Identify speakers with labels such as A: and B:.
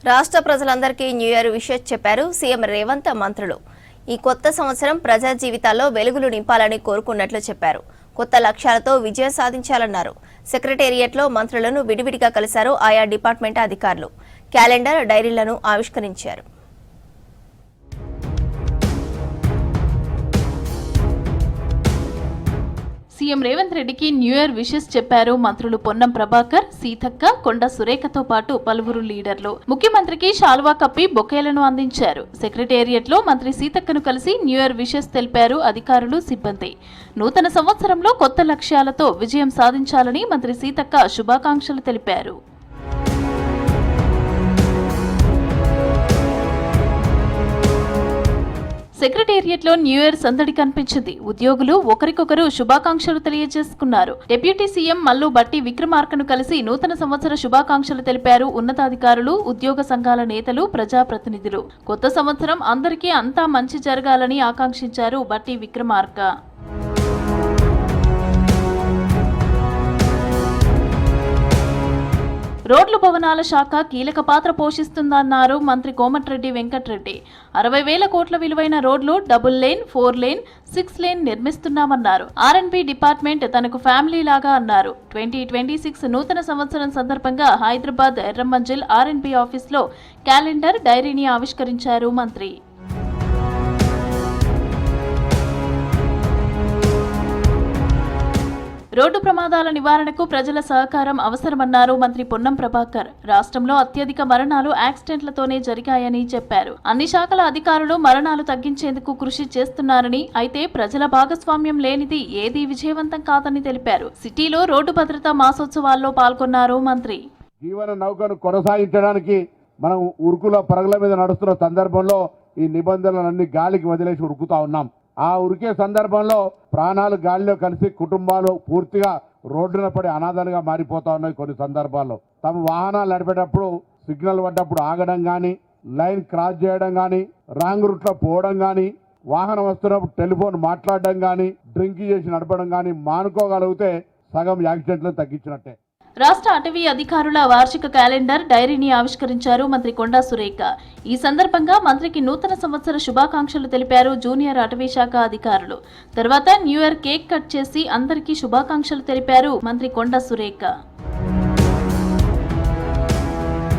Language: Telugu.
A: రాష్ట్ర ప్రజలందరికీ న్యూ ఇయర్ విషెస్ చెప్పారు సీఎం రేవంత్. మంత్రులు ఈ కొత్త సంవత్సరం ప్రజా జీవితాల్లో వెలుగులు నింపాలని కోరుకున్నట్లు చెప్పారు. కొత్త లక్ష్యాలతో విజయం సాధించాలన్నారు. సెక్రటేరియట్లో మంత్రులను విడివిడిగా కలిశారు ఆయా డిపార్ట్మెంట్ అధికారులు. క్యాలెండర్, డైరీలను ఆవిష్కరించారు.
B: సీఎం రేవంత్ రెడ్డికి న్యూ ఇయర్ విషెస్ చెప్పారు మంత్రులు పొన్నం ప్రభాకర్, సీతక్క, కొండ సురేఖతో పాటు పలువురు లీడర్లు. ముఖ్యమంత్రికి శాల్వా కప్పి బొకేలను అందించారు. సెక్రటేరియట్లో మంత్రి సీతక్కను కలిసి న్యూ ఇయర్ విషెస్ తెలిపారు అధికారులు, సిబ్బంది. నూతన సంవత్సరంలో కొత్త లక్ష్యాలతో విజయం సాధించాలని మంత్రి సీతక్క శుభాకాంక్షలు తెలిపారు. సెక్రటేరియట్లో న్యూ ఇయర్ సందడి కనిపించింది. ఉద్యోగులు ఒకరికొకరు శుభాకాంక్షలు తెలియజేసుకున్నారు. డిప్యూటీ సీఎం మల్లు బట్టి విక్రమార్కను కలిసి నూతన సంవత్సర శుభాకాంక్షలు తెలిపారు ఉన్నతాధికారులు, ఉద్యోగ సంఘాల నేతలు, ప్రజాప్రతినిధులు. కొత్త సంవత్సరం అందరికీ అంతా మంచి జరగాలని ఆకాంక్షించారు బట్టి విక్రమార్క. రోడ్లు భవనాల శాఖ కీలక పాత్ర పోషిస్తుందన్నారు మంత్రి కోమటిరెడ్డి వెంకటరెడ్డి. 60,000 కోట్ల విలువైన రోడ్లు డబుల్ లేన్, 4 లేన్, 6 లేన్ నిర్మిస్తున్నామన్నారు. R&B డిపార్ట్మెంట్ తనకు ఫ్యామిలీ లాగా అన్నారు. 2026 నూతన సంవత్సరం సందర్భంగా హైదరాబాద్ ఎర్రమంజిల్ R&B ఆఫీస్లో క్యాలెండర్, డైరీని ఆవిష్కరించారు మంత్రి. రోడ్డు ప్రమాదాల నివారణకు ప్రజల సహకారం అవసరమన్నారు మంత్రి పొన్నం ప్రభాకర్. రాష్ట్రంలో అత్యధిక మరణాలు యాక్సిడెంట్లతోనే జరిగాయని చెప్పారు. అన్ని శాఖల అధికారులు మరణాలు తగ్గించేందుకు కృషి చేస్తున్నారని, అయితే ప్రజల భాగస్వామ్యం లేనిది ఏదీ విజయవంతం కాదని తెలిపారు. సిటీలో రోడ్డు భద్రతా మాసోత్సవాల్లో పాల్గొన్నారు మంత్రి.
C: జీవన నౌకను కొనసాగించడానికి మనం ఉరుకుల పరుగుల మీద నడుస్తున్న సందర్భంలో ఈ నిబంధనలన్నీ గాలికి వదిలేసి ఉరుకుతా ఉన్నాం. ఆ ఉరికే సందర్భంలో ప్రాణాలు గాలిలో కలిసి కుటుంబాలు పూర్తిగా రోడ్డున పడి అనాథలుగా మారిపోతా ఉన్నాయి. కొన్ని సందర్భాల్లో తమ వాహనాలు నడిపేటప్పుడు సిగ్నల్ పడ్డప్పుడు ఆగడం కానీ, లైన్ క్రాస్ చేయడం కానీ, రాంగ్ రూట్లో పోవడం కానీ, వాహనం వస్తున్నప్పుడు టెలిఫోన్ మాట్లాడడం కానీ, డ్రింక్ చేసి నడపడం కానీ మానుకోగలిగితే సగం యాక్సిడెంట్లను తగ్గించినట్టే.
B: రాష్ట్ర అటవీ అధికారుల వార్షిక క్యాలెండర్, డైరీని ఆవిష్కరించారు మంత్రి కొండ సురేఖ. ఈ సందర్భంగా మంత్రికి నూతన సంవత్సర శుభాకాంక్షలు తెలిపారు జూనియర్ అటవీ శాఖ అధికారులు. తర్వాత న్యూ ఇయర్ కేక్ కట్ చేసి అందరికీ శుభాకాంక్షలు తెలిపారు మంత్రి కొండ సురేఖ.